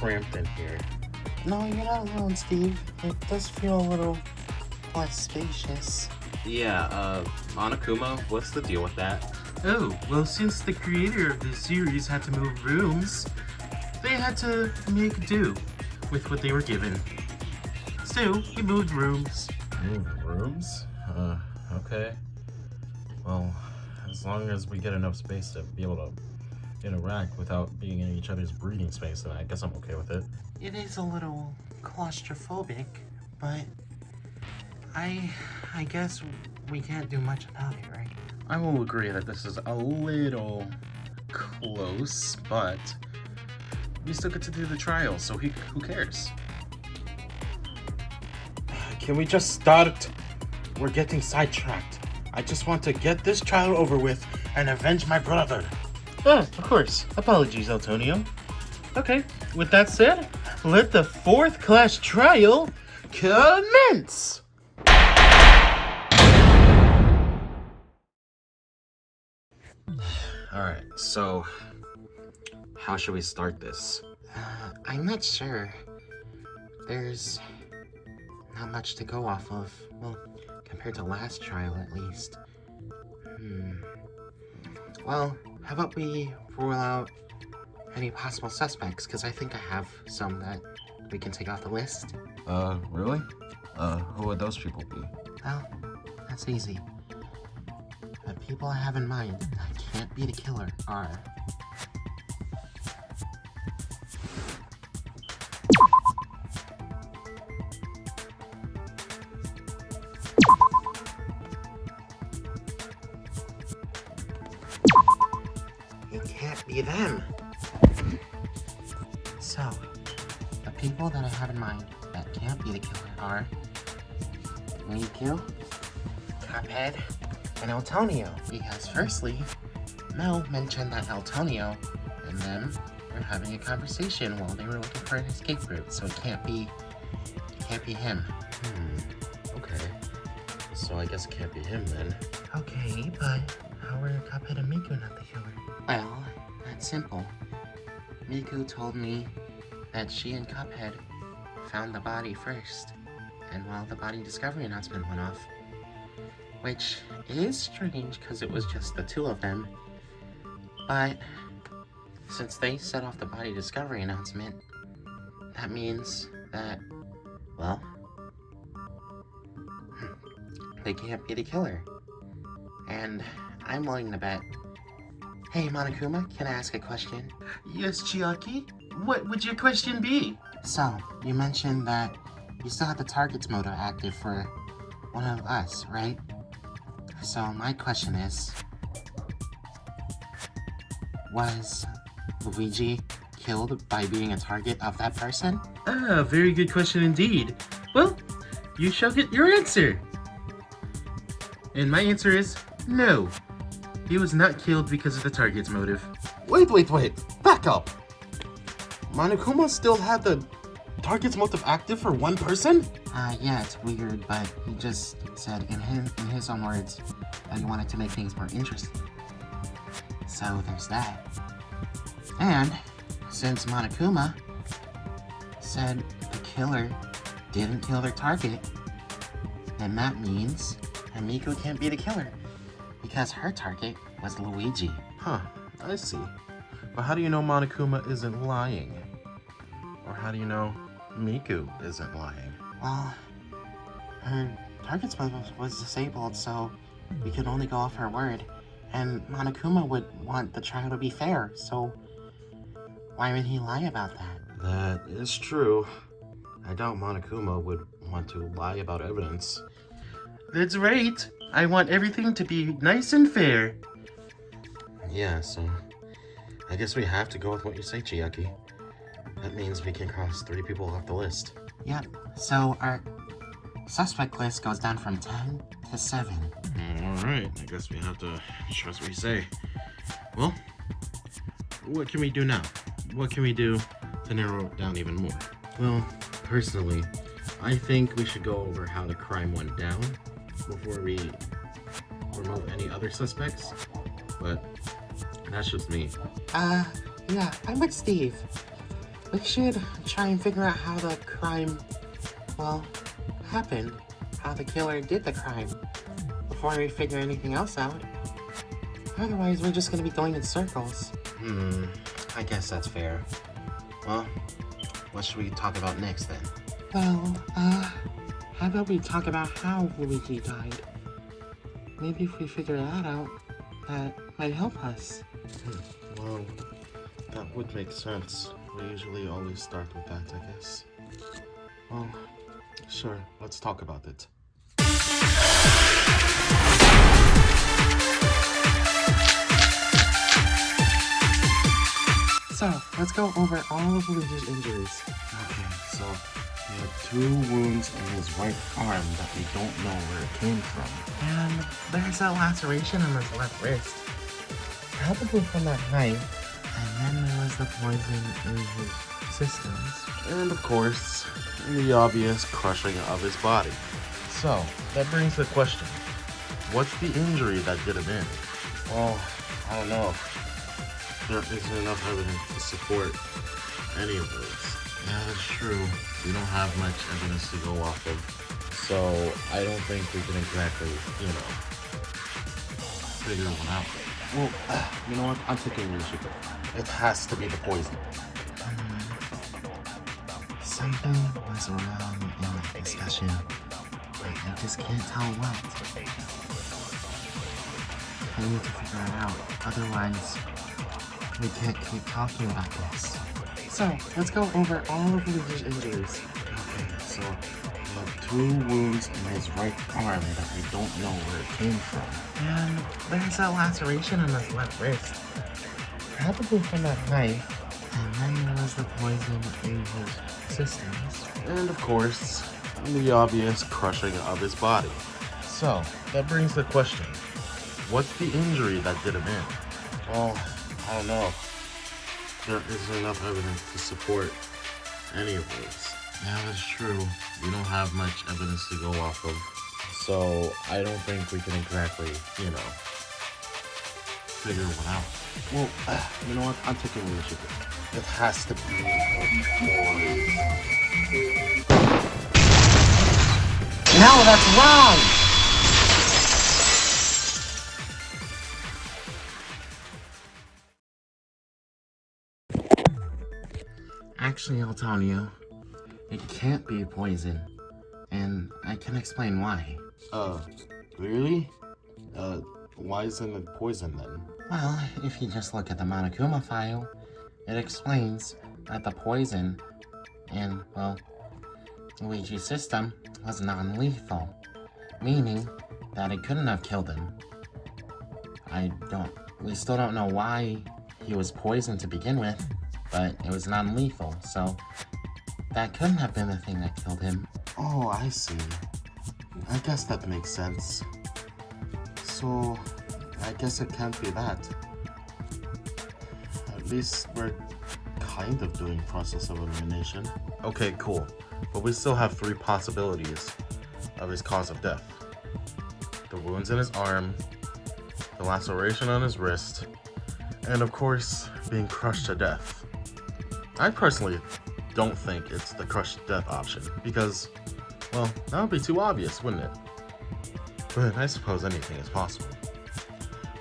cramped in here. No, you're not alone, Steve. It does feel a little less spacious. Yeah, Monokuma, what's the deal with that? Oh, well, since the creator of this series had to move rooms, they had to make do with what they were given. So, we moved rooms. Move rooms? Okay. Well, as long as we get enough space to be able to interact without being in each other's breathing space, then I guess I'm okay with it. It is a little claustrophobic, but I guess we can't do much about it, right? I will agree that this is a little close, but we still get to do the trial, so who cares? Can we just start? We're getting sidetracked. I just want to get this trial over with and avenge my brother. Oh, of course. Apologies, Antonio. Okay, with that said, let the 4th class trial commence! Alright, so how should we start this? I'm not sure. There's not much to go off of. Well, compared to last trial, at least. Well, how about we rule out any possible suspects? Because I think I have some that we can take off the list. Really? Who would those people be? Well, that's easy. The people I have in mind that can't be the killer are... It can't be them. So, the people that I have in mind that can't be the killer are... Miku, Cuphead, and Antonio. Because firstly, Mel mentioned that Antonio and them were having a conversation while they were looking for an escape route, so it can't be him. Okay. So I guess it can't be him then. Okay, but how are Cuphead and Miku not the killer? Well, that's simple. Miku told me that she and Cuphead found the body first, and while the body discovery announcement went off, which is strange because it was just the two of them, but since they set off the body discovery announcement, that means that, well, they can't be the killer. And I'm willing to bet. Hey, Monokuma, can I ask a question? Yes, Chiaki? What would your question be? So, you mentioned that you still have the target's motor active for one of us, right? So, my question is, was Luigi killed by being a target of that person? Ah, very good question indeed. Well, you shall get your answer. And my answer is no. He was not killed because of the target's motive. Wait, back up. Monokuma still had the target's motive active for one person? Yeah, it's weird, but he just said in his own words that he wanted to make things more interesting. So there's that. And since Monokuma said the killer didn't kill their target, then that means that Miku can't be the killer because her target was Luigi. Huh, I see. But how do you know Monokuma isn't lying? Or how do you know Miku isn't lying? Well, her target's motive was disabled, so we could only go off her word. And Monokuma would want the trial to be fair, so why would he lie about that? That is true. I doubt Monokuma would want to lie about evidence. That's right. I want everything to be nice and fair. Yeah, so I guess we have to go with what you say, Chiaki. That means we can cross 3 people off the list. Yep, so our suspect list goes down from 10 to 7. Alright, I guess we have to trust what you say. Well, what can we do now? What can we do to narrow it down even more? Well, personally, I think we should go over how the crime went down before we promote any other suspects, but that's just me. Yeah, I'm with Steve. We should try and figure out how the crime, well, happened. How the killer did the crime. Before we figure anything else out. Otherwise, we're just gonna be going in circles. I guess that's fair. Well, what should we talk about next then? Well, how about we talk about how Luigi died? Maybe if we figure that out, that might help us. Well, that would make sense. We usually always start with that, I guess. Well, sure, let's talk about it. So, let's go over all of Luigi's injuries. Okay, so he had 2 wounds in his right arm that we don't know where it came from. And there's a laceration on his left wrist. Probably from that knife. And then there was the poison in his systems. And of course, the obvious crushing of his body. So, that brings the question. What's the injury that did him in? Well, I don't know. There isn't enough evidence to support any of this. Yeah, that's true. We don't have much evidence to go off of. So, I don't think we can exactly, figure one out. Well, you know what? I'm thinking we should go. It has to be the poison. Something was wrong in that discussion. I just can't tell what. I need to figure it out. Otherwise, we can't keep talking about this. So, let's go over all of Luigi's injuries. Okay, so he had 2 wounds in his right arm that we don't know where it came from. And there's a laceration on his left wrist. Probably from that knife. And then there was the poison in his systems. And of course, the obvious crushing of his body. So, that brings the question. What's the injury that did him in? Well, I don't know. There isn't enough evidence to support any of this. Yeah, that's true. We don't have much evidence to go off of. So, I don't think we can exactly, figure one out. Well, you know what? I'm thinking we should go. It has to be a poison. No, that's wrong! Actually, I'll tell you. It can't be poison. And I can explain why. Really? Why isn't it poison then? Well, if you just look at the Monokuma file, it explains that the poison in, well, Luigi's system was non-lethal, meaning that it couldn't have killed him. We still don't know why he was poisoned to begin with, but it was non-lethal, so that couldn't have been the thing that killed him. Oh, I see. I guess that makes sense. So, I guess it can't be that. At least we're kind of doing process of elimination. Okay, cool. But we still have 3 possibilities of his cause of death. The wounds in his arm, the laceration on his wrist, and of course, being crushed to death. I personally don't think it's the crushed to death option, because, well, that would be too obvious, wouldn't it? But I suppose anything is possible.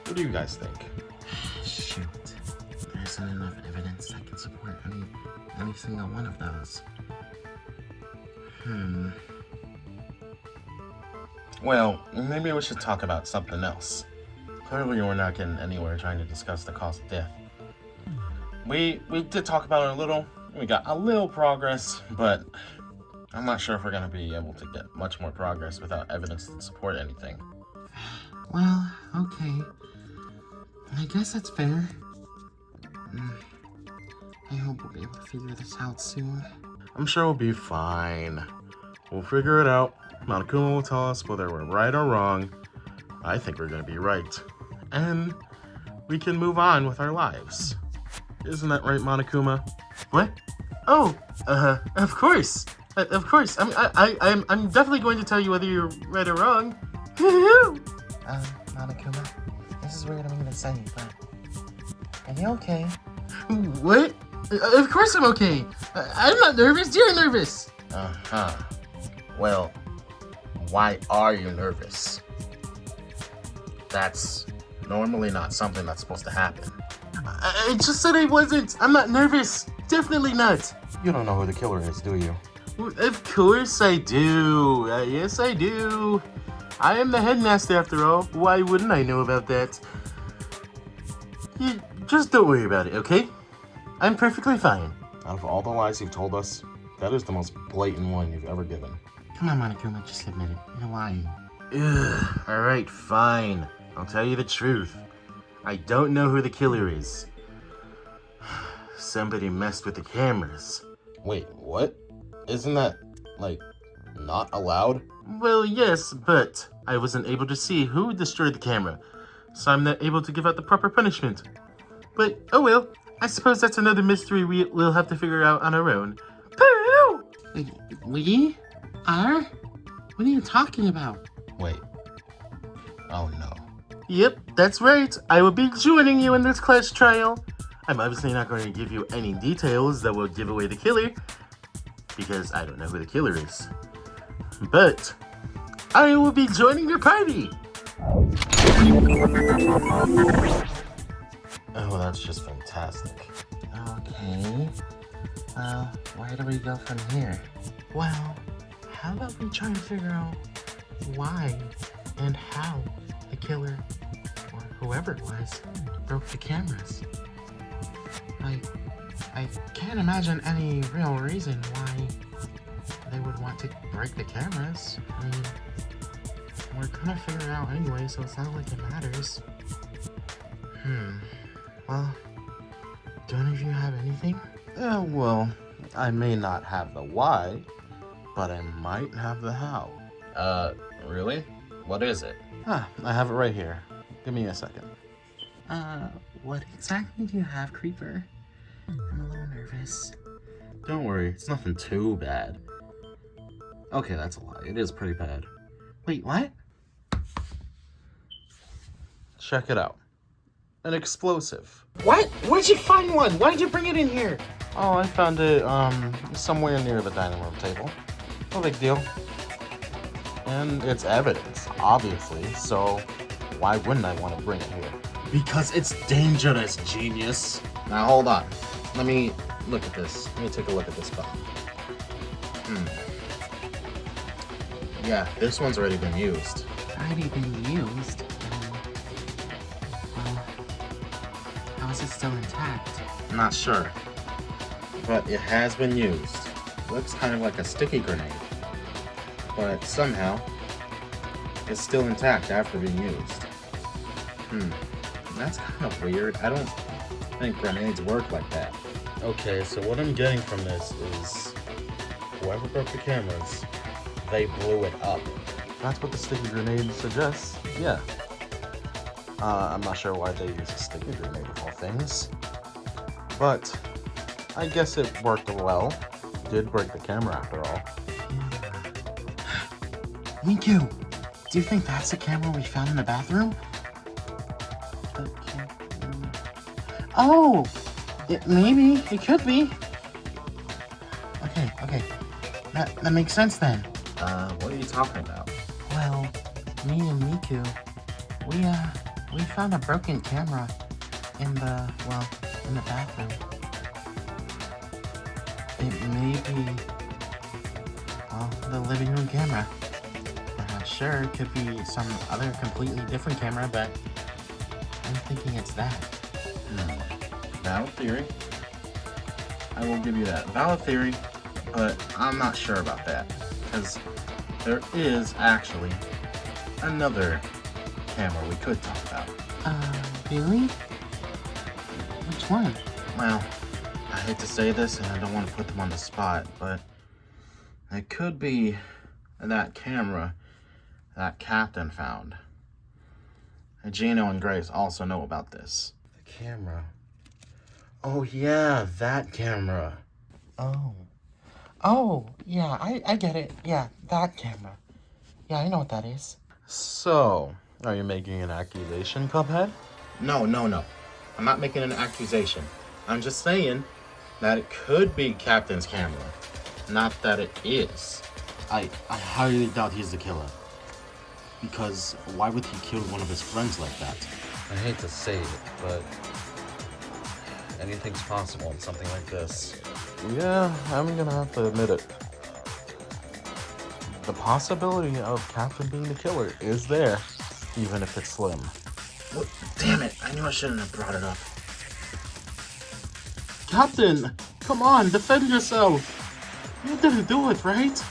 What do you guys think? Shoot. There isn't enough evidence that can support any single one of those. Well, maybe we should talk about something else. Clearly we're not getting anywhere trying to discuss the cause of death. We did talk about it a little. We got a little progress, but I'm not sure if we're going to be able to get much more progress without evidence to support anything. Well, okay. I guess that's fair. I hope we'll be able to figure this out soon. I'm sure we'll be fine. We'll figure it out. Monokuma will tell us whether we're right or wrong. I think we're going to be right. And we can move on with our lives. Isn't that right, Monokuma? What? Oh, of course. Of course. I'm definitely going to tell you whether you're right or wrong. Monokuma, this is weird of me to say, but are you okay? What? Of course I'm okay. I'm not nervous. You're nervous. Uh-huh. Well, why are you nervous? That's normally not something that's supposed to happen. I just said I wasn't. I'm not nervous. Definitely not. You don't know who the killer is, do you? Of course I do. Yes, I do. I am the headmaster after all. Why wouldn't I know about that? You just don't worry about it, okay? I'm perfectly fine. Out of all the lies you've told us, that is the most blatant one you've ever given. Come on, Monokuma, just admit it. You're lying. Ugh, alright, fine. I'll tell you the truth. I don't know who the killer is. Somebody messed with the cameras. Wait, what? Isn't that, like, not allowed? Well, yes, but I wasn't able to see who destroyed the camera, so I'm not able to give out the proper punishment. But, oh well, I suppose that's another mystery we'll have to figure out on our own. Pooh! We are? What are you talking about? Wait. Oh no. Yep, that's right. I will be joining you in this class trial. I'm obviously not going to give you any details that will give away the killer, because I don't know who the killer is. But I will be joining your party. Oh, that's just fantastic. Okay. Where do we go from here? Well, how about we try and figure out why and how the killer, or whoever it was, broke the cameras? I can't imagine any real reason why they would want to break the cameras. I mean, we're gonna figure it out anyway, so it's not like it matters. Well, do any of you have anything? Well, I may not have the why, but I might have the how. Really? What is it? I have it right here. Give me a second. What exactly do you have, Creeper? I'm a little nervous. Don't worry, it's nothing too bad. Okay, that's a lie. It is pretty bad. Wait, what? Check it out. An explosive. What? Where'd you find one? Why did you bring it in here? Oh, I found it, somewhere near the dining room table. No big deal. And it's evidence, obviously, so why wouldn't I want to bring it here? Because it's dangerous, genius. Now, hold on. Let me look at this. Let me take a look at this phone. Yeah, this one's already been used. Already been used? Well, how is it still intact? I'm not sure. But it has been used. Looks kind of like a sticky grenade. But somehow, it's still intact after being used. That's kind of weird. I don't think grenades work like that. Okay, so what I'm getting from this is whoever broke the cameras, they blew it up. That's what the sticky grenade suggests. Yeah. I'm not sure why they use a sticky grenade of all things. But I guess it worked well. Did break the camera after all. Miku, do you think that's the camera we found in the bathroom? Oh! Maybe. It could be. Okay. That makes sense then. What are you talking about? Well, me and Miku, we found a broken camera in the bathroom. It may be, the living room camera. We're not sure. It could be some other completely different camera, but I'm thinking it's that. Valid theory. I will give you that. Valid theory, but I'm not sure about that. Because there is actually another camera we could talk about. Really? Which one? Well, I hate to say this and I don't want to put them on the spot, but it could be that camera that Captain found. And Gino and Grace also know about this. The camera. Oh yeah, that camera. Oh, yeah, I get it. Yeah, that camera. Yeah, I know what that is. So, are you making an accusation, Cuphead? No. I'm not making an accusation. I'm just saying that it could be Captain's camera, not that it is. I highly doubt he's the killer. Because why would he kill one of his friends like that? I hate to say it, but anything's possible in something like this. Yeah, I'm gonna have to admit it. The possibility of Captain being the killer is there, even if it's slim. Well, damn it, I knew I shouldn't have brought it up. Captain, come on, defend yourself. You didn't do it, right?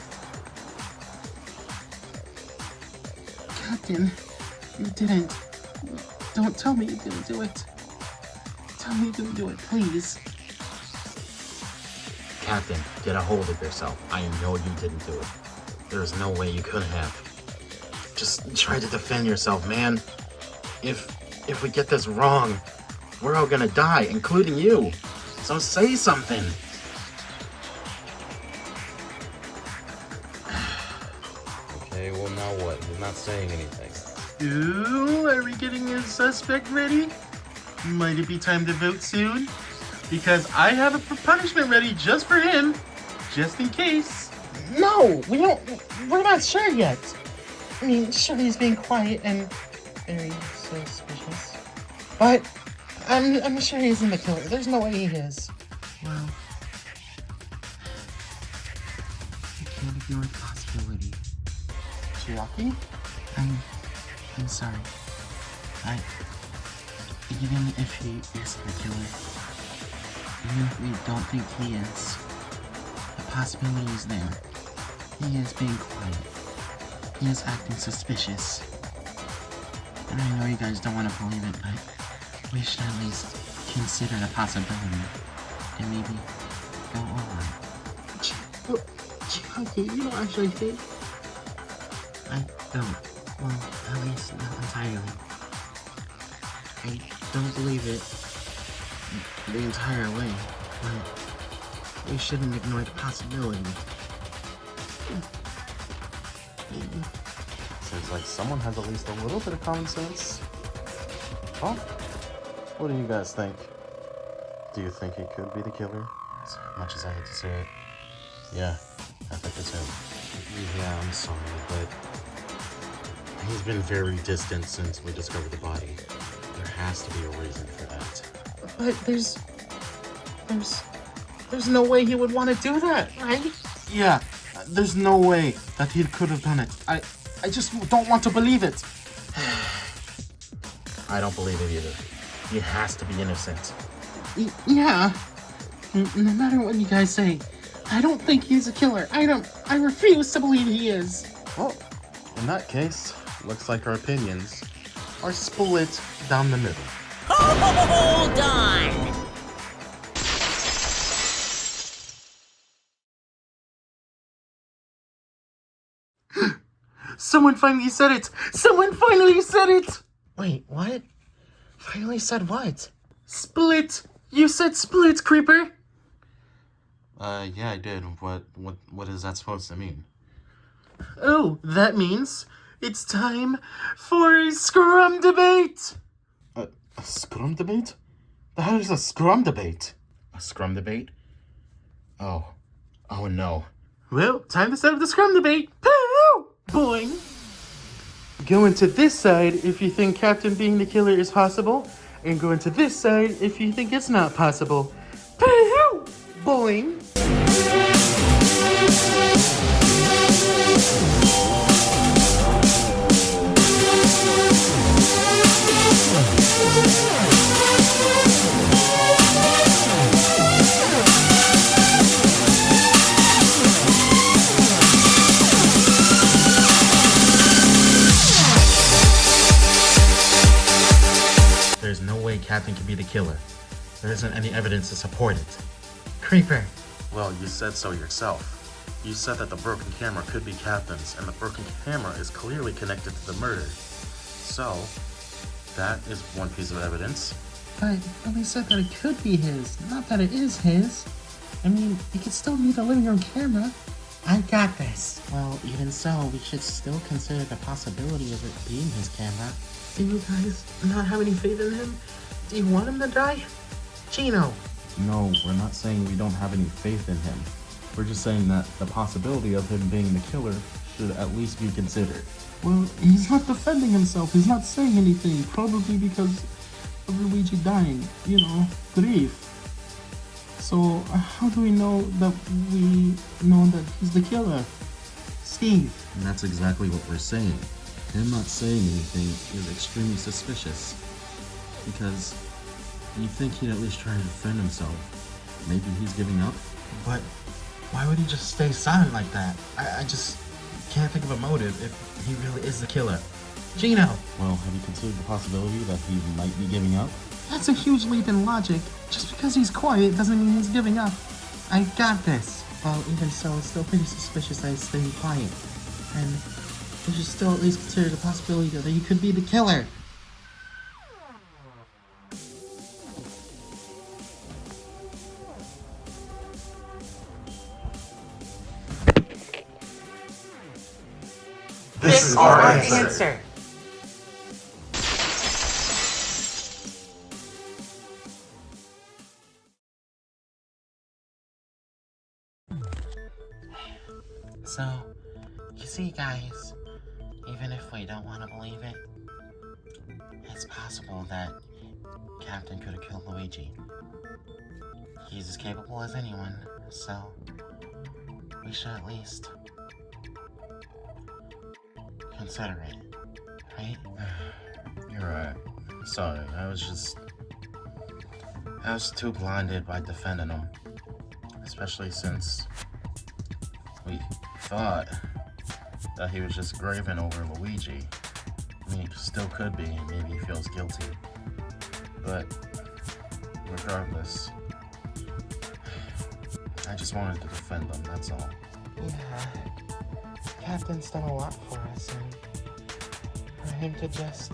Captain, you didn't. Don't tell me you didn't do it. Tell me you didn't do it, please. Captain, get a hold of yourself. I know you didn't do it. There's no way you could have. Just try to defend yourself, man. If we get this wrong, we're all gonna die, including you. So say something. Okay, well now what? He's not saying anything. Ooh, are we getting a suspect ready? Might it be time to vote soon? Because I have a punishment ready just for him, just in case. No, we're not sure yet. I mean, sure, he's being quiet and very suspicious. But I'm sure he isn't the killer. There's no way he is. Well, I can't ignore the possibility. Chiaki? I'm sorry. Even if he is the killer, even if we don't think he is, the possibility is there. He is being quiet. He is acting suspicious. And I know you guys don't want to believe it, but we should at least consider the possibility and maybe go over it. Chiaki, you don't actually think? I don't. Well, at least not entirely. I don't believe it the entire way, but we shouldn't ignore the possibility. Seems like someone has at least a little bit of common sense. Well, what do you guys think? Do you think he could be the killer? As much as I hate to say it. Yeah, I think it's him. Yeah, I'm sorry, but he's been very distant since we discovered the body. There has to be a reason for that. But there's no way he would want to do that, right? Yeah, there's no way that he could have done it. I just don't want to believe it. I don't believe it either. He has to be innocent. Yeah. No matter what you guys say, I don't think he's a killer. I refuse to believe he is. Well, in that case, looks like our opinions are split down the middle. Hold on! Someone finally said it! Someone finally said it! Wait, what? Finally said what? Split! You said split, Creeper! Yeah, I did. What is that supposed to mean? Oh, that means it's time for a Scrum debate! A Scrum debate? The hell is a Scrum debate? A Scrum debate? Oh no. Well, time to set up the Scrum debate! Pooh! Boing! Go into this side if you think Captain being the killer is possible, and go into this side if you think it's not possible. Pooh! Boing! There's no way Captain can be the killer. There isn't any evidence to support it. Creeper! Well, you said so yourself. You said that the broken camera could be Captain's, and the broken camera is clearly connected to the murder. So, that is one piece of evidence. But we said that it could be his, not that it is his. I mean, it could still be the living room camera. I got this. Well, even so, we should still consider the possibility of it being his camera. Do you guys not have any faith in him? Do you want him to die? Chino, No, we're not saying we don't have any faith in him. We're just saying that the possibility of him being the killer should at least be considered. Well, he's not defending himself. He's not saying anything, probably because of Luigi dying. You know, grief. So, how do we know that he's the killer? Steve. And that's exactly what we're saying. Him not saying anything is extremely suspicious. Because you think he'd at least try to defend himself. Maybe he's giving up? But why would he just stay silent like that? I just can't think of a motive if he really is the killer. Gino! Well, have you considered the possibility that he might be giving up? That's a huge leap in logic. Just because he's quiet doesn't mean he's giving up. I got this. Well, even so, it's still pretty suspicious that he's staying quiet. And we should still at least consider the possibility that he could be the killer. This is our answer. So, you see, guys, even if we don't want to believe it, it's possible that Captain could have killed Luigi. He's as capable as anyone, so we should at least consider it, right? You're right. Sorry, I was too blinded by defending him. Especially since we thought that he was just grieving over Luigi. I mean, he still could be, and maybe he feels guilty. But regardless, I just wanted to defend him, that's all. Yeah, Captain's done a lot for us, and for him to just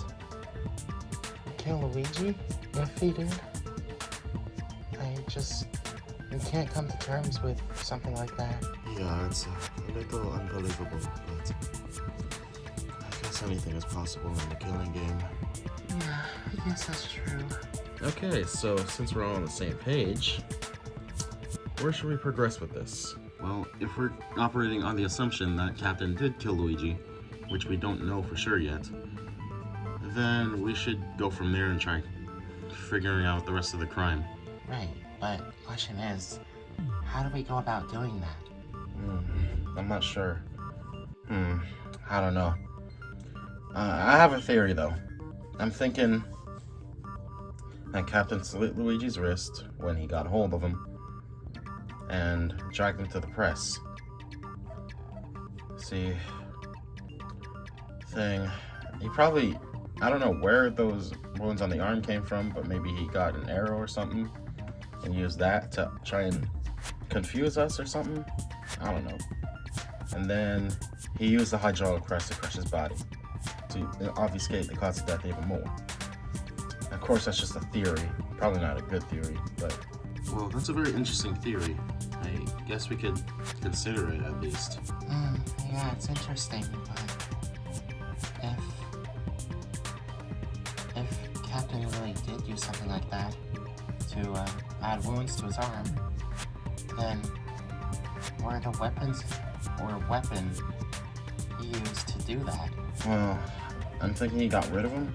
kill Luigi, if he did, I can't come to terms with something like that. Yeah, it's a little unbelievable, but I guess anything is possible in the killing game. Yeah, I guess that's true. Okay, so since we're all on the same page, where should we progress with this? Well, if we're operating on the assumption that Captain did kill Luigi, which we don't know for sure yet, then we should go from there and try figuring out the rest of the crime. Right, but the question is, how do we go about doing that? I'm not sure. I don't know. I have a theory, though. I'm thinking that Captain slit Luigi's wrist when he got hold of him and dragged him to the press. See, he probably, I don't know where those wounds on the arm came from, but maybe he got an arrow or something and used that to try and confuse us or something. I don't know. And then he used the hydraulic press to crush his body to obfuscate the cause of death even more. Of course, that's just a theory. Probably not a good theory, but... Well, that's a very interesting theory. I guess we could consider it at least. Yeah, it's interesting, but if Captain really did do something like that to add wounds to his arm, then where are the weapons or weapon he used to do that? Well, I'm thinking he got rid of him.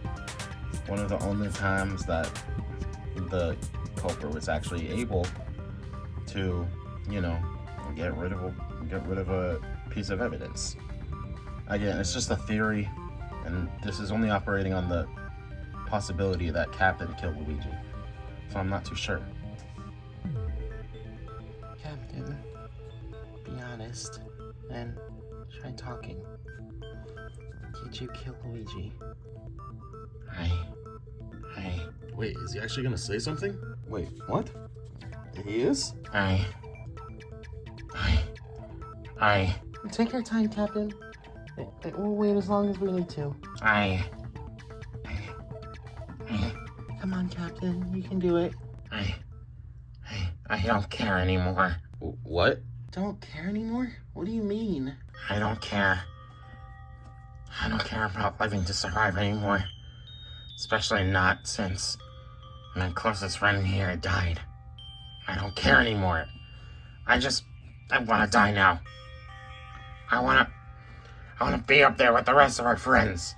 One of the only times that the culprit was actually able to, get rid of a piece of evidence. Again, it's just a theory, and this is only operating on the possibility that Captain killed Luigi. So I'm not too sure. Captain, be honest and try talking. Did you kill Luigi? Wait, is he actually gonna say something? Wait, what? He is? Take your time, Captain. We'll wait as long as we need to. Come on, Captain. You can do it. I don't care anymore. What? Don't care anymore? What do you mean? I don't care. I don't care about living to survive anymore. Especially not since my closest friend here died. I don't care anymore. I want to die now. I want to be up there with the rest of our friends.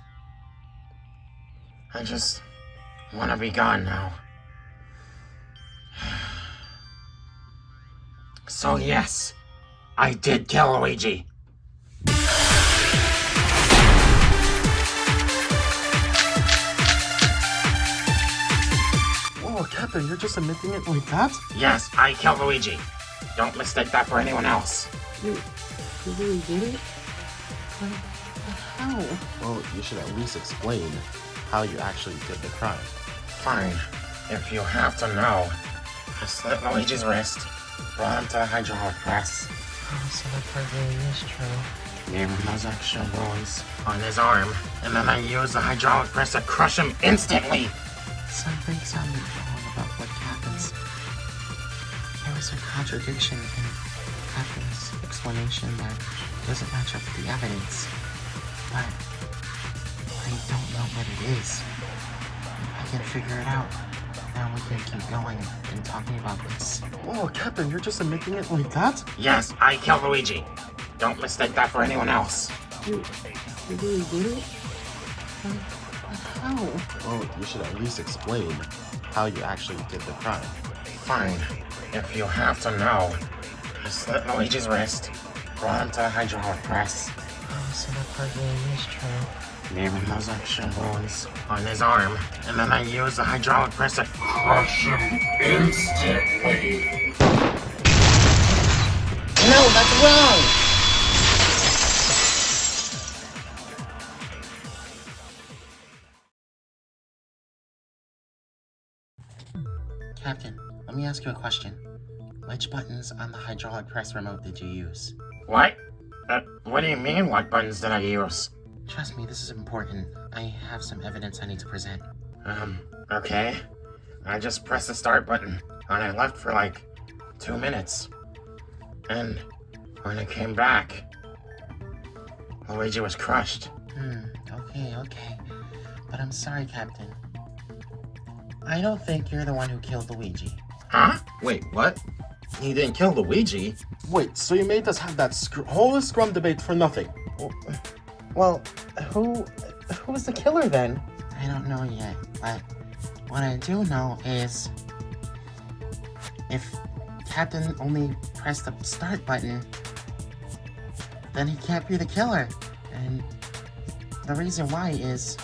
I just want to be gone now. So yes, I did kill Luigi. Oh, Captain, you're just admitting it like that? Yes, I killed Luigi. Don't mistake that for anyone else. You really did it? How? Well, you should at least explain how you actually did the crime. Fine. If you have to know, I slit Luigi's wrist, brought him to the hydraulic press. Oh, so that part really is true. Gave him those extra wounds on his arm, and then I used the hydraulic press to crush him instantly. Something's sounding wrong about what happens. There was a contradiction in Captain's explanation that doesn't match up with the evidence. But I don't know what it is. If I can figure it out, then we can keep going and talking about this. Oh, Captain, you're just admitting it like that? Yes, I killed Luigi. Don't mistake that for anyone else. You really did it? But how? Well, you should at least explain how you actually did the crime. Fine. If you have to know, I slit Luigi's wrist, brought him to the hydraulic press. Oh, so that part really is true. Gave him those extra wounds on his arm, and then I used the hydraulic press to crush him instantly. No, that's wrong! Captain, let me ask you a question. Which buttons on the hydraulic press remote did you use? What? What do you mean, what buttons did I use? Trust me, this is important. I have some evidence I need to present. Okay. I just pressed the start button, and I left for like 2 minutes. And when I came back, Luigi was crushed. Okay. But I'm sorry, Captain. I don't think you're the one who killed Luigi. Huh? Wait, what? He didn't kill Luigi. Wait, so you made us have that whole Scrum debate for nothing? Well, who was the killer then? I don't know yet, but what I do know is if Captain only pressed the start button, then he can't be the killer. And the reason why is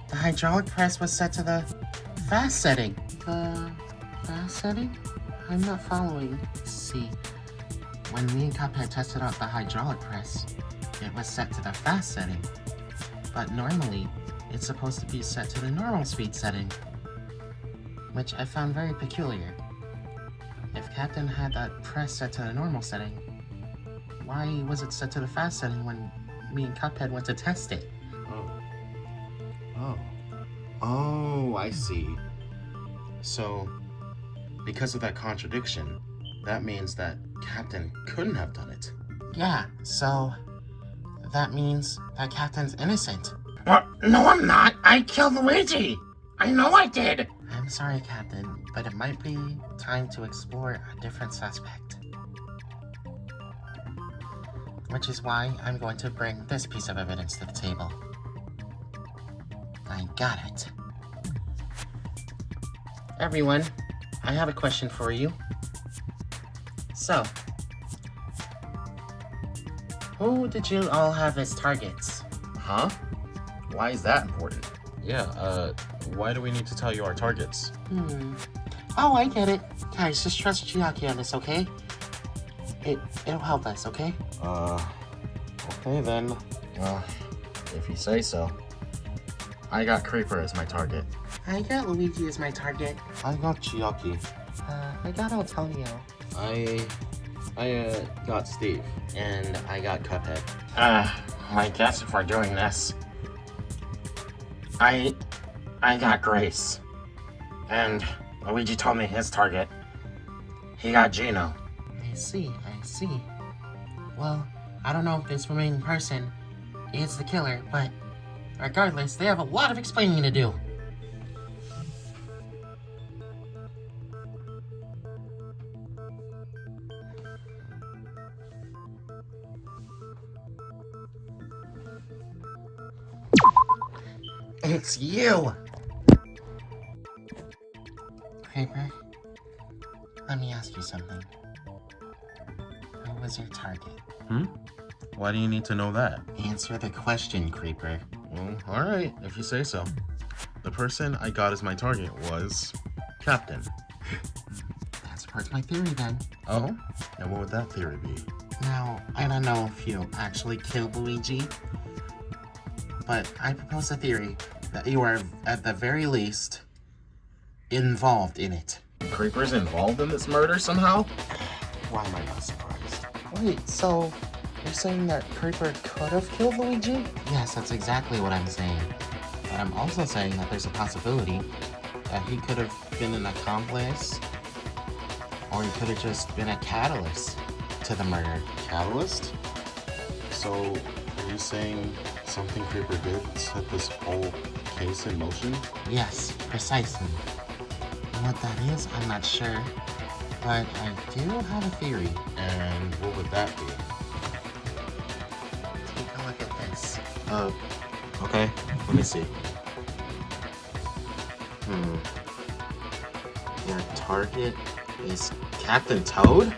the hydraulic press was set to the fast setting. The fast setting? I'm not following. See, when me and Cuphead tested out the hydraulic press, it was set to the fast setting. But normally, it's supposed to be set to the normal speed setting, which I found very peculiar. If Captain had that press set to the normal setting, why was it set to the fast setting when me and Cuphead went to test it? Oh, I see. So, because of that contradiction, that means that Captain couldn't have done it. Yeah, so that means that Captain's innocent. What? No, I'm not. I killed Luigi. I know I did. I'm sorry, Captain, but it might be time to explore a different suspect. Which is why I'm going to bring this piece of evidence to the table. I got it. Everyone, I have a question for you. So, who did you all have as targets? Huh? Why is that important? Yeah, why do we need to tell you our targets? Oh, I get it. Guys, just trust Chiaki on this, okay? It'll help us, okay? Okay then. If you say so. I got Creeper as my target. I got Luigi as my target. I got Chiaki. I got Antonio. I got Steve. And I got Cuphead. I guess if we're doing this, I got Grace. And Luigi told me his target. He got Gino. I see. Well, I don't know if this remaining person is the killer, but regardless, they have a lot of explaining to do. It's you! Creeper, let me ask you something. Who was your target? Why do you need to know that? Answer the question, Creeper. Well, alright, if you say so. The person I got as my target was Captain. That supports my theory then. Oh? And what would that theory be? Now, I don't know if you actually killed Luigi, but I propose a theory that you are, at the very least, involved in it. Creeper's involved in this murder somehow? Why am I not surprised? Wait, so you're saying that Creeper could have killed Luigi? Yes, that's exactly what I'm saying. But I'm also saying that there's a possibility that he could have been an accomplice, or he could have just been a catalyst to the murder. Catalyst? So, are you saying something Creeper did set this whole case in motion? Yes, precisely. And what that is, I'm not sure. But I do have a theory. And what would that be? Take a look at this. Okay, let me see. Your target is Captain Toad?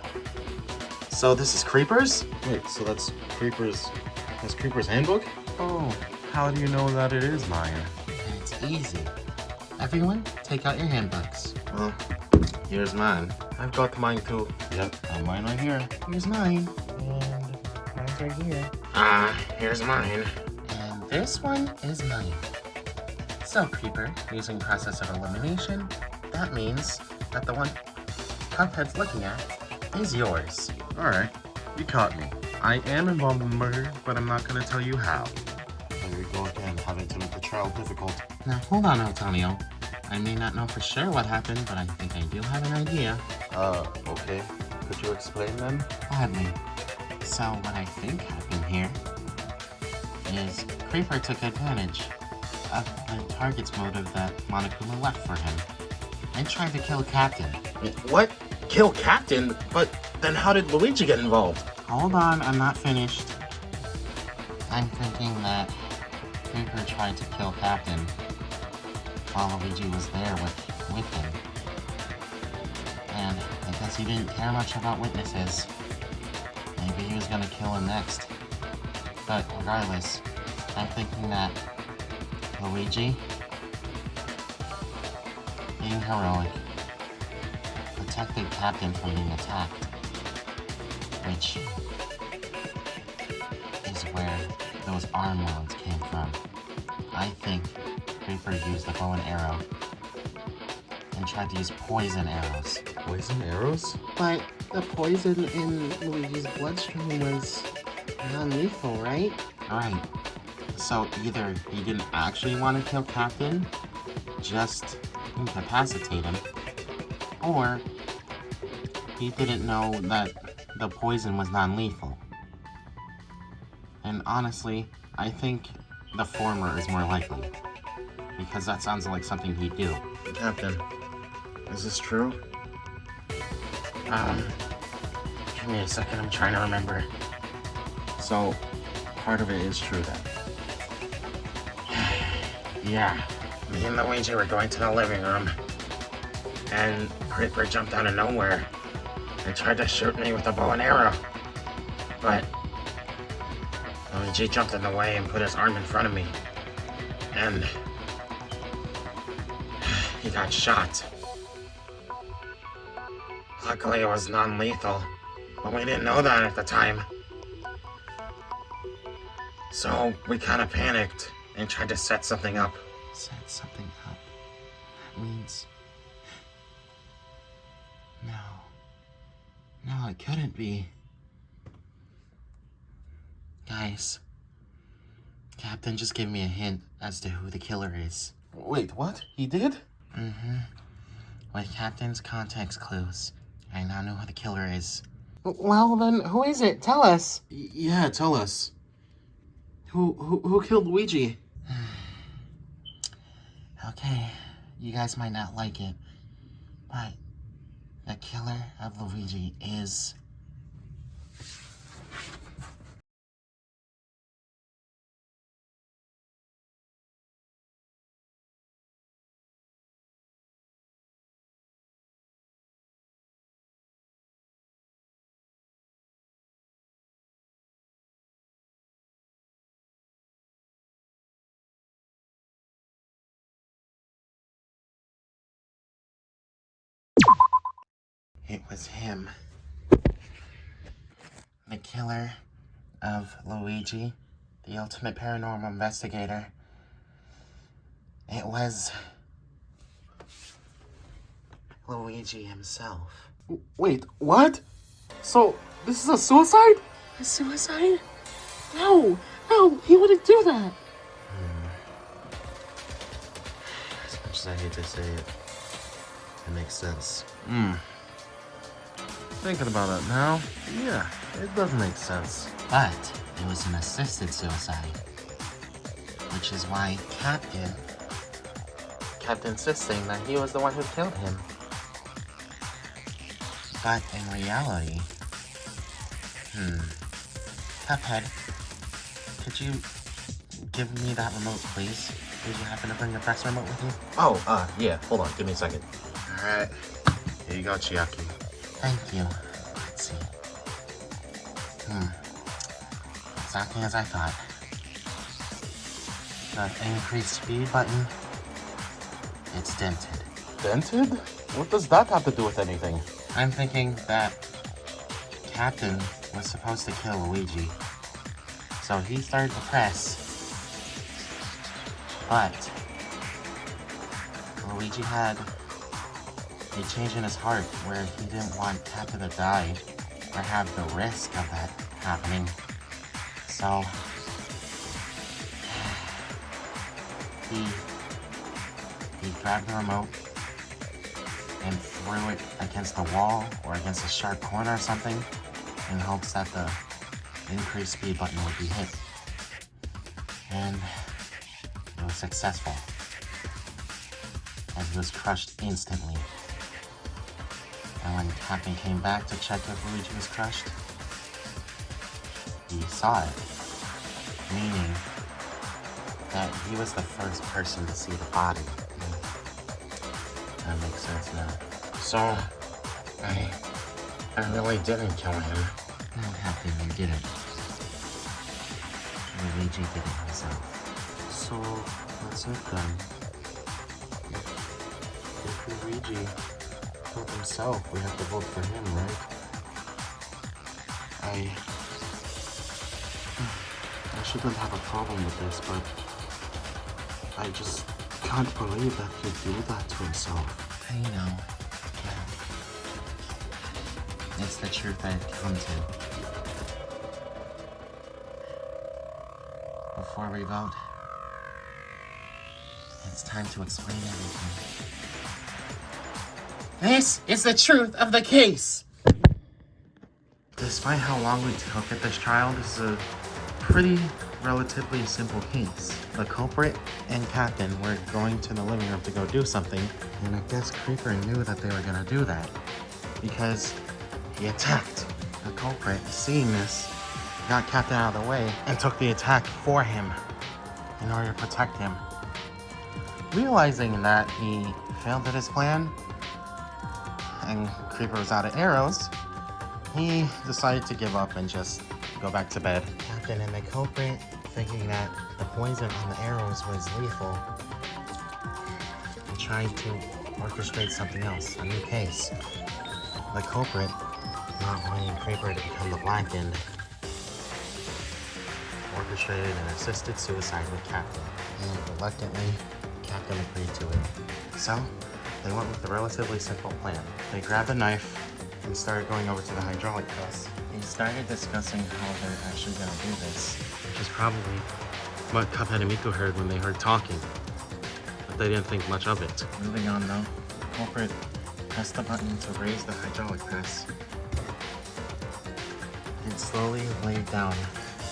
So this is Creeper's? Wait, so that's Creeper's handbook? Oh, how do you know that it is mine? It's easy. Everyone, take out your handbooks. Well, here's mine. I've got mine too. Yep, mine right here. Here's mine. And mine's right here. Here's mine. And this one is mine. So, Creeper, using process of elimination, that means that the one Cuphead's looking at is yours. Alright, you caught me. I am involved in the murder, but I'm not gonna tell you how. There we go again, having to make the trial difficult. Now, hold on, Antonio. I may not know for sure what happened, but I think I do have an idea. Okay. Could you explain then? Gladly. So, what I think happened here is Creeper took advantage of the target's motive that Monokuma left for him and tried to kill Captain. What? Kill Captain? But then how did Luigi get involved? Hold on, I'm not finished. I'm thinking that Creeper tried to kill Captain while Luigi was there with him. And I guess he didn't care much about witnesses. Maybe he was gonna kill him next. But regardless, I'm thinking that Luigi, being heroic, protected Captain from being attacked, which is where those arm wounds came from. I think Creeper used the bow and arrow and tried to use poison arrows. Poison arrows? But the poison in Luigi's bloodstream was non-lethal, right? Right. So either he didn't actually want to kill Captain, just incapacitate him, or he didn't know that the poison was non-lethal. And honestly, I think the former is more likely, because that sounds like something he'd do. Captain, is this true? Give me a second, I'm trying to remember. So, part of it is true then. Yeah, me and Luigi were going to the living room, and Creeper jumped out of nowhere and tried to shoot me with a bow and arrow. But Luigi jumped in the way and put his arm in front of me, and he got shot. Luckily, it was non-lethal, but we didn't know that at the time. So we kind of panicked and tried to set something up. Set something up? That means... No, it couldn't be. Guys, Captain just gave me a hint as to who the killer is. Wait, what? He did? Mm-hmm. With Captain's context clues, I now know who the killer is. Well, then, who is it? Tell us. Yeah, tell us. Who killed Luigi? Okay, you guys might not like it, but the killer of Luigi is It was him. The killer of Luigi, the ultimate paranormal investigator. It was Luigi himself. Wait, what? So, this is a suicide? A suicide? No, he wouldn't do that. As much as I hate to say it, it makes sense. Thinking about it now, yeah, it does make sense. But it was an assisted suicide. Which is why Captain kept insisting that he was the one who killed him. But in reality... Cuphead, could you give me that remote, please? Did you happen to bring the press remote with you? Oh, yeah, hold on, give me a second. Alright. Here you go, Chiaki. Thank you. Let's see. Exactly as I thought. The increased speed button, it's dented. Dented? What does that have to do with anything? I'm thinking that Captain was supposed to kill Luigi. So he started to press. But Luigi had a change in his heart where he didn't want Captain to die or have the risk of that happening. So he grabbed the remote and threw it against the wall or against a sharp corner or something in hopes that the increased speed button would be hit. And it was successful. And he was crushed instantly. And when Captain came back to check if Luigi was crushed, he saw it. Meaning that he was the first person to see the body. That makes sense now. So, I really didn't kill him. No, Captain, you didn't. Luigi did it himself. So, that's it then. If Luigi killed himself, we have to vote for him, right? I shouldn't have a problem with this, but I just can't believe that he'd do that to himself. I know. Yeah. It's the truth I've come to. Before we vote, it's time to explain everything. This is the truth of the case! Despite how long we took at this trial, this is a pretty relatively simple case. The culprit and Captain were going to the living room to go do something, and I guess Creeper knew that they were gonna do that because he attacked. The culprit, seeing this, got Captain out of the way and took the attack for him in order to protect him. Realizing that he failed at his plan and Creeper was out of arrows, he decided to give up and just go back to bed. Captain and the culprit, thinking that the poison on the arrows was lethal, and tried to orchestrate something else, a new case. The culprit, not wanting Creeper to become the Blackened, orchestrated an assisted suicide with Captain. And reluctantly, Captain agreed to it. So, they went with a relatively simple plan. They grabbed a knife and started going over to the hydraulic press. They started discussing how they're actually going to do this, Which is probably what Cuphead and Miku heard when they heard talking. But they didn't think much of it. Moving on though, the culprit pressed the button to raise the hydraulic press. It slowly laid down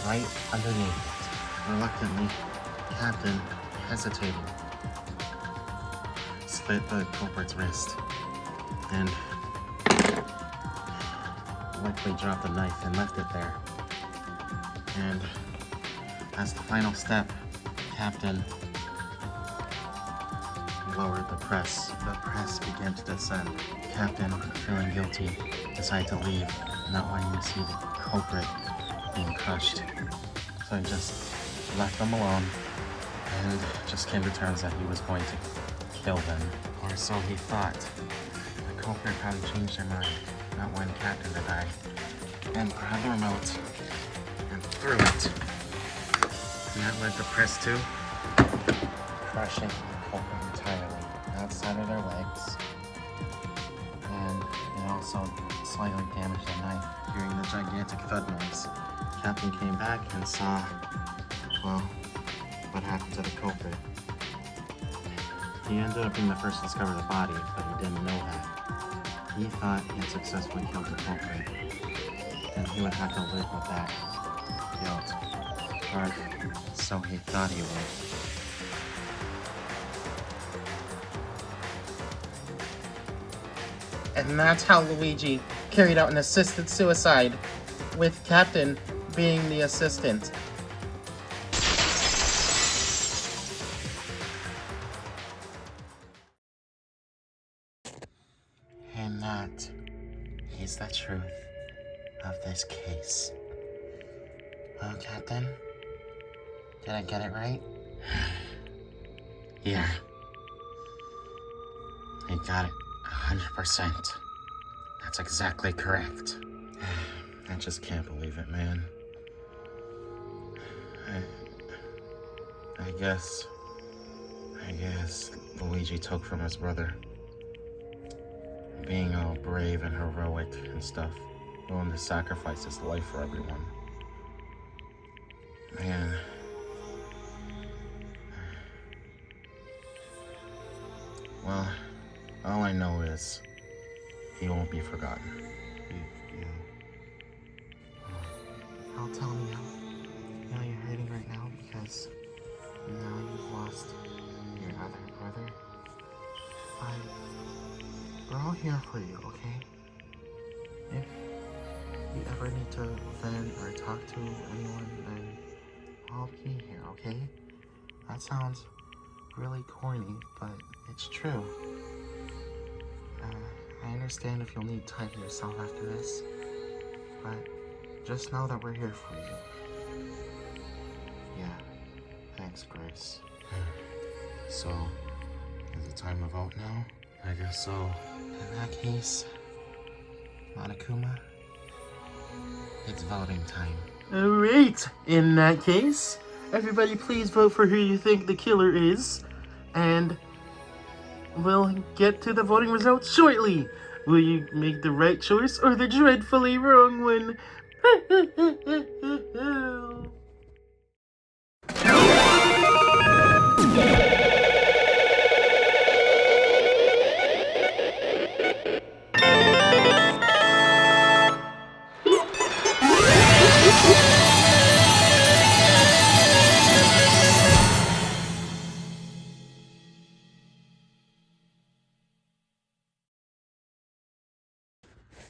right underneath it. Reluctantly, Captain hesitated, slit the culprit's wrist, and likely dropped the knife and left it there. And as the final step, Captain lowered the press. The press began to descend. Captain, feeling guilty, decided to leave, not wanting to see the culprit being crushed. So he just left them alone and just came to terms that he was going to kill them. Or so he thought. The culprit probably changed their mind, not wanting Captain to die, and grabbed the remote and threw it. And that led to Press 2 crushing the culprit entirely outside of their legs. And it also slightly damaged the knife. Hearing the gigantic thud noise, Captain came back and saw, well, what happened to the culprit. He ended up being the first to discover the body, but he didn't know that. He thought he had successfully killed the culprit, and he would have to live with that guilt. Or so he thought he would. And that's how Luigi carried out an assisted suicide, with Captain being the assistant. And that is the truth of this case. Oh, Captain? Did I get it right? Yeah. I got it 100%. That's exactly correct. I just can't believe it, man. I guess Luigi took from his brother. Being all brave and heroic and stuff. Willing to sacrifice his life for everyone. Man. Well, all I know is he won't be forgotten. Yeah. I'll tell you now you're hurting right now because now you've lost your other brother. We're all here for you, okay? If you ever need to vent or talk to anyone, then I'll be here, okay? That sounds really corny, but it's true. I understand if you'll need time to yourself after this, but just know that we're here for you. Yeah, thanks, Grace. So, is it time to vote now? I guess so. In that case, Monokuma, it's voting time. Alright, in that case, everybody please vote for who you think the killer is, and we'll get to the voting results shortly. Will you make the right choice or the dreadfully wrong one?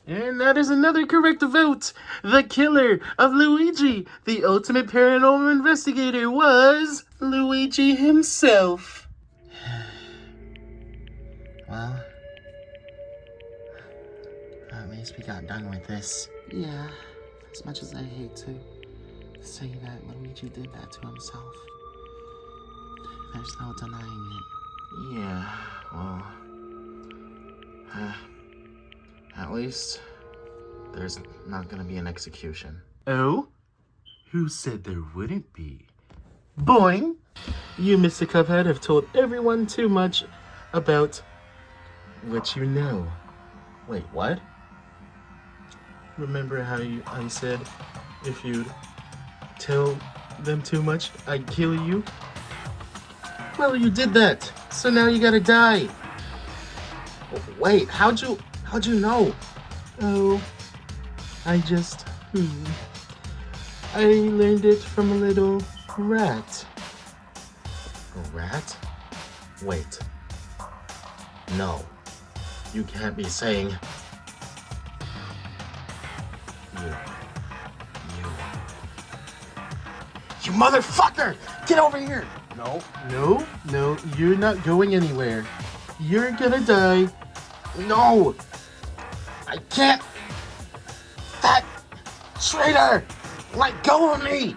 And that is another correct vote. The killer of Luigi, the ultimate paranormal investigator, was Luigi himself. Well, at least we got done with this. Yeah, as much as I hate to say that Luigi did that to himself, there's no denying it. Yeah, well, At least there's not gonna be an execution. oh? Who said there wouldn't be? Boing! You, Mr. Cuphead, have told everyone too much about what you know. Wait, what? Remember how I said if you'd tell them too much, I'd kill you? Well, you did that, so now you gotta die. Wait, how'd you know? Oh, I learned it from a little rat. A rat? Wait. No. You can't be saying... You motherfucker! Get over here! No, you're not going anywhere. You're gonna die. No! I can't! That traitor! Let go of me!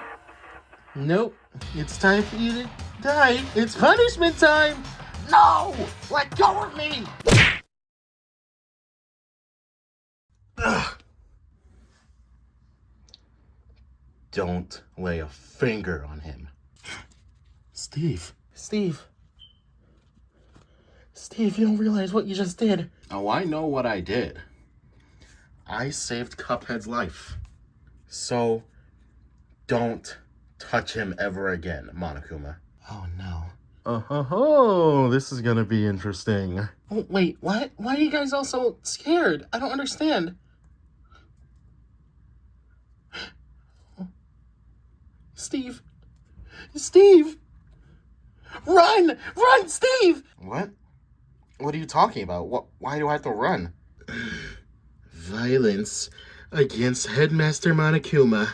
Nope, it's time for you to die. It's punishment time. No! Let go of me! Ugh. Don't lay a finger on him. Steve. Steve, you don't realize what you just did. Oh, I know what I did. I saved Cuphead's life. So, don't touch him ever again, Monokuma. Oh no. Oh, this is gonna be interesting. Oh, wait, what? Why are you guys all so scared? I don't understand. Steve! Run! Run, Steve! What? What are you talking about? Why do I have to run? Violence against Headmaster Monokuma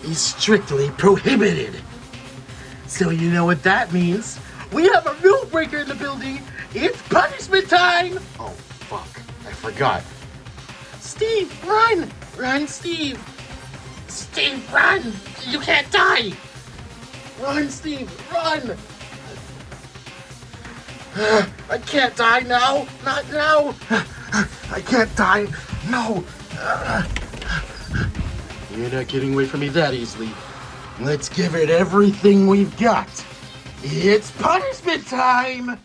is strictly prohibited. So you know what that means. We have a rule breaker in the building. It's punishment time! Oh, fuck. I forgot. Steve, run! Run, Steve! Steve, run! You can't die! Run, Steve, run! I can't die now! Not now! I can't die! No! You're not getting away from me that easily. Let's give it everything we've got. It's punishment time!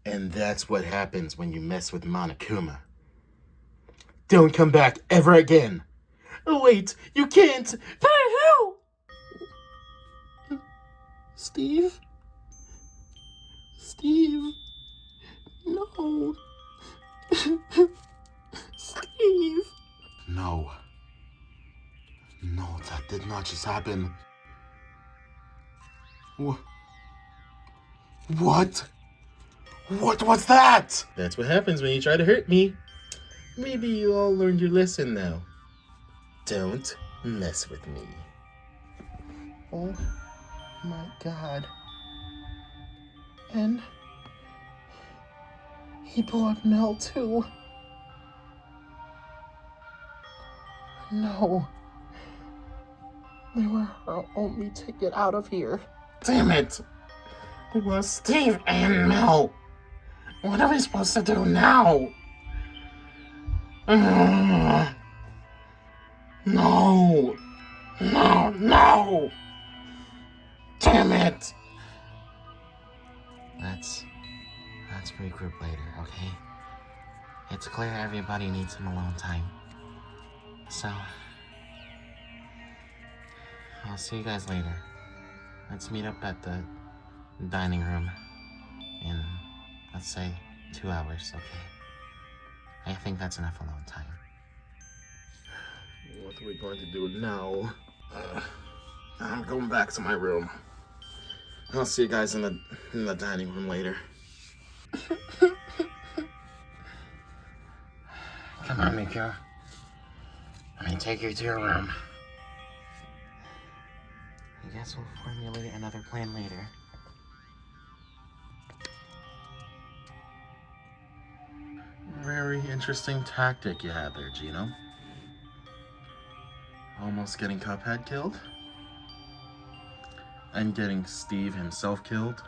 And that's what happens when you mess with Monokuma. Don't come back ever again. Oh, wait, you can't. The hell? Steve? Steve? No. Steve? No. No, that did not just happen. What? What was that? That's what happens when you try to hurt me. Maybe you all learned your lesson now. Don't mess with me. Oh my god. And he brought Mel too. No. They were our only ticket out of here. Damn it! It was Steve and Mel. What are we supposed to do now? No! No! Damn it! Let's regroup later, okay? It's clear everybody needs some alone time. So, I'll see you guys later. Let's meet up at the dining room in, let's say, 2 hours, okay? I think that's enough alone time. What are we going to do now? I'm going back to my room. I'll see you guys in the dining room later. Come on, Miko. Let me take you to your room. I guess we'll formulate another plan later. Very interesting tactic you had there, Gino. Almost getting Cuphead killed. And getting Steve himself killed.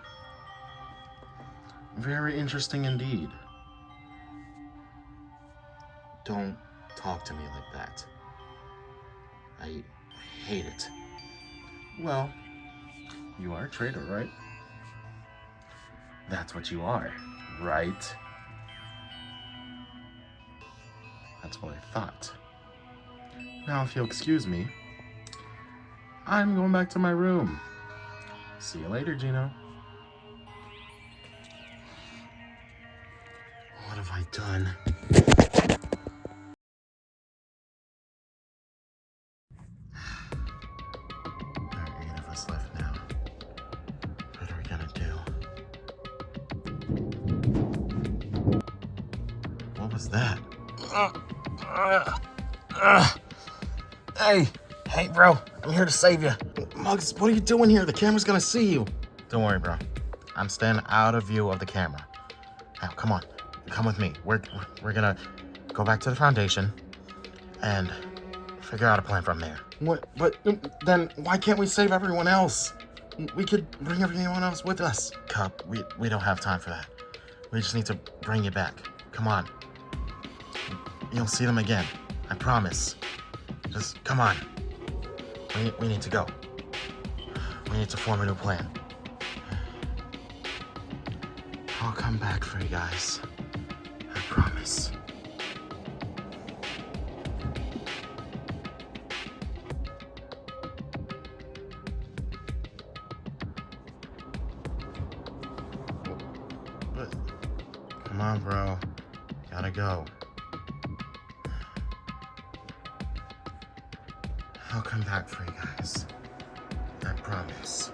Very interesting indeed. Don't talk to me like that. I hate it. Well, you are a traitor, right? That's what you are, right? That's what I thought. Now, if you'll excuse me, I'm going back to my room. See you later, Gino. What have I done? There are 8 of us left now. What are we gonna do? What was that? Hey, bro. I'm here to save you. Muggs, what are you doing here? The camera's gonna see you. Don't worry, bro. I'm staying out of view of the camera. Now, come on. Come with me. We're gonna go back to the foundation and figure out a plan from there. What? But then why can't we save everyone else? We could bring everyone else with us. Cup, we don't have time for that. We just need to bring you back. Come on. You'll see them again. I promise. Just come on. We need to go. We need to form a new plan. I'll come back for you guys. I promise. But come on, bro. Gotta go. I'll come back for you guys. I promise.